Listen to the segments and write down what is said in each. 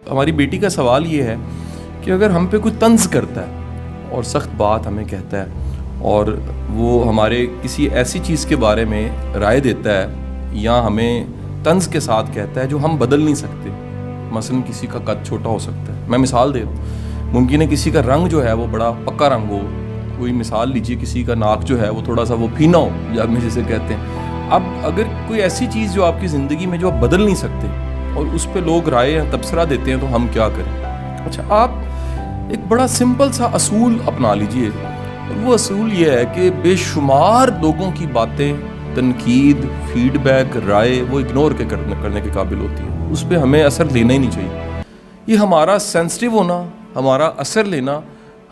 ہماری بیٹی کا سوال یہ ہے کہ اگر ہم پہ کوئی طنز کرتا ہے اور سخت بات ہمیں کہتا ہے اور وہ ہمارے کسی ایسی چیز کے بارے میں رائے دیتا ہے یا ہمیں طنز کے ساتھ کہتا ہے جو ہم بدل نہیں سکتے، مثلا کسی کا قد چھوٹا ہو سکتا ہے، میں مثال دے دوں، ممکن ہے کسی کا رنگ جو ہے وہ بڑا پکا رنگ ہو، کوئی مثال لیجیے کسی کا ناک جو ہے وہ تھوڑا سا وہ پھینا ہو یا میں جسے کہتے ہیں۔ اب اگر کوئی ایسی چیز جو آپ کی زندگی میں جو آپ بدل نہیں سکتے اور اس پہ لوگ رائے یا تبصرہ دیتے ہیں تو ہم کیا کریں؟ اچھا، آپ ایک بڑا سمپل سا اصول اپنا لیجئے، اور وہ اصول یہ ہے کہ بے شمار لوگوں کی باتیں، تنقید، فیڈ بیک، رائے وہ اگنور کرنے کے قابل ہوتی ہے، اس پہ ہمیں اثر لینا ہی نہیں چاہیے۔ یہ ہمارا سینسٹیو ہونا، ہمارا اثر لینا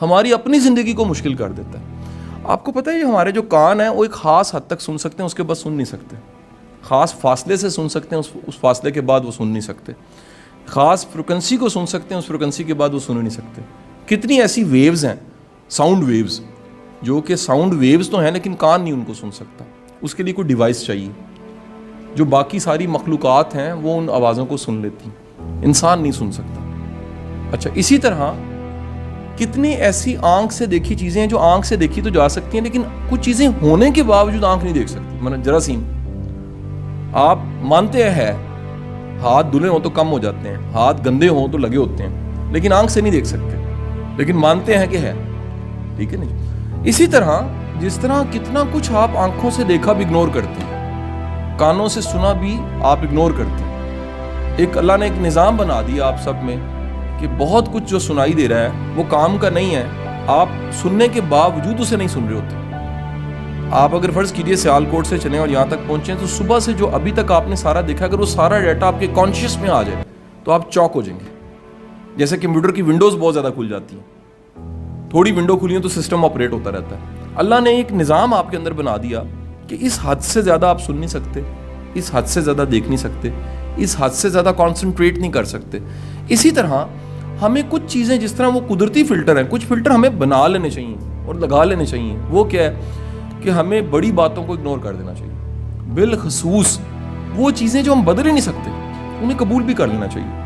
ہماری اپنی زندگی کو مشکل کر دیتا ہے۔ آپ کو پتہ ہے یہ ہمارے جو کان ہیں وہ ایک خاص حد تک سن سکتے ہیں، اس کے بعد سن نہیں سکتے، خاص فاصلے سے سن سکتے ہیں، اس فاصلے کے بعد وہ سن نہیں سکتے، خاص فریکوینسی کو سن سکتے ہیں، اس فریکوینسی کے بعد وہ سن نہیں سکتے۔ کتنی ایسی ویوز ہیں، ساؤنڈ ویوز، جو کہ ساؤنڈ ویوز تو ہیں لیکن کان نہیں ان کو سن سکتا، اس کے لیے کوئی ڈیوائس چاہیے۔ جو باقی ساری مخلوقات ہیں وہ ان آوازوں کو سن لیتی، انسان نہیں سن سکتا۔ اچھا، اسی طرح کتنی ایسی آنکھ سے دیکھی چیزیں ہیں جو آنکھ سے دیکھی تو جا سکتی ہیں لیکن کچھ چیزیں ہونے کے باوجود آنکھ نہیں دیکھ سکتی۔ مطلب جراثیم، آپ مانتے ہیں ہاتھ دھلے ہوں تو کم ہو جاتے ہیں، ہاتھ گندے ہوں تو لگے ہوتے ہیں، لیکن آنکھ سے نہیں دیکھ سکتے، لیکن مانتے ہیں کہ ہے، ٹھیک ہے نہیں؟ اسی طرح جس طرح کتنا کچھ آپ آنکھوں سے دیکھا بھی اگنور کرتے ہیں، کانوں سے سنا بھی آپ اگنور کرتے ہیں۔ ایک اللہ نے ایک نظام بنا دیا آپ سب میں کہ بہت کچھ جو سنائی دے رہا ہے وہ کام کا نہیں ہے، آپ سننے کے باوجود اسے نہیں سن رہے ہوتے۔ آپ اگر فرض کیجئے سیالکوٹ سے چلیں اور یہاں تک پہنچیں تو صبح سے جو ابھی تک آپ نے سارا دیکھا، اگر وہ سارا ڈیٹا آپ کے کانشیس میں آ جائے تو آپ چوک ہو جائیں گے۔ جیسے کمپیوٹر کی ونڈوز بہت زیادہ کھل جاتی ہیں، تھوڑی ونڈو کھلی ہیں تو سسٹم آپریٹ ہوتا رہتا ہے۔ اللہ نے ایک نظام آپ کے اندر بنا دیا کہ اس حد سے زیادہ آپ سن نہیں سکتے، اس حد سے زیادہ دیکھ نہیں سکتے، اس حد سے زیادہ کانسنٹریٹ نہیں کر سکتے۔ اسی طرح ہمیں کچھ چیزیں، جس طرح وہ قدرتی فلٹر ہیں، کچھ فلٹر ہمیں بنا لینے چاہیے اور لگا لینے چاہیے۔ وہ کیا ہے کہ ہمیں بڑی باتوں کو اگنور کر دینا چاہیے، بالخصوص وہ چیزیں جو ہم بدل ہی نہیں سکتے انہیں قبول بھی کر لینا چاہیے۔